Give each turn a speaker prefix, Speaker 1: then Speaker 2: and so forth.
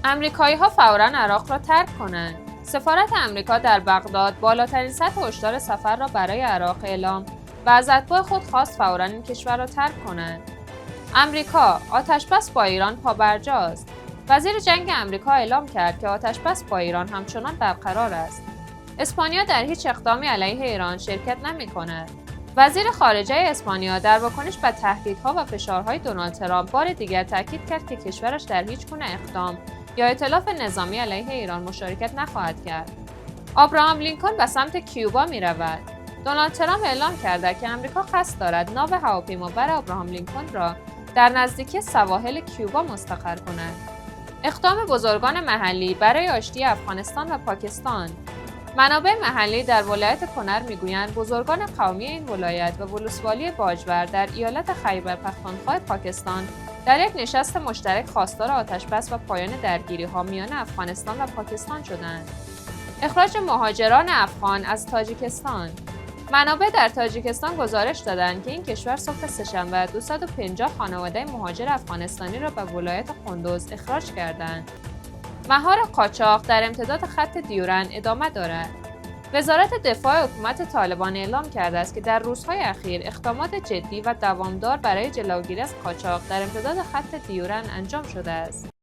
Speaker 1: امریکایی‌ها فوراً عراق را ترک کنند. سفارت آمریکا در بغداد بالاترین سطح هشدار سفر را برای عراق اعلام و از اتباع خود خواست فوراً این کشور را ترک کنند. آمریکا آتش‌بس با ایران پابرجاست. وزیر جنگ آمریکا اعلام کرد که آتش‌بس با ایران همچنان برقرار است. اسپانیا در هیچ اقدامی علیه ایران شرکت نمی‌کند. وزیر خارجه اسپانیا در واکنش به تهدیدها و فشارهای دونالد ترامپ بار دیگر تاکید کرد که کشورش در هیچگونه اقدام یا ائتلاف نظامی علیه ایران مشارکت نخواهد کرد. آبراهام لینکلن به سمت کیوبا می‌رود. دونالد ترامپ اعلام کرده که آمریکا قصد دارد ناو هواپیمابر آبراهام لینکلن را در نزدیکی سواحل کیوبا مستقر کند. اقدام بزرگان محلی برای آشتی افغانستان و پاکستان. منابع محلی در ولایت کنر میگویند بزرگان قومی این ولایت و ولسوالی باجبر در ایالت خیبر پختونخوا پاکستان در یک نشست مشترک خواستار آتش‌بس و پایان درگیری‌ها میان افغانستان و پاکستان شدند. اخراج مهاجران افغان از تاجیکستان. منابع در تاجیکستان گزارش دادند که این کشور صبح سه‌شنبه 250 خانواده مهاجر افغانستانی را به ولایت قندوز اخراج کردند. مهار قاچاق در امتداد خط دیورن ادامه دارد. وزارت دفاع حکومت طالبان اعلام کرده است که در روزهای اخیر اقدامات جدی و دوامدار برای جلوگیری از قاچاق در امتداد خط دیورن انجام شده است.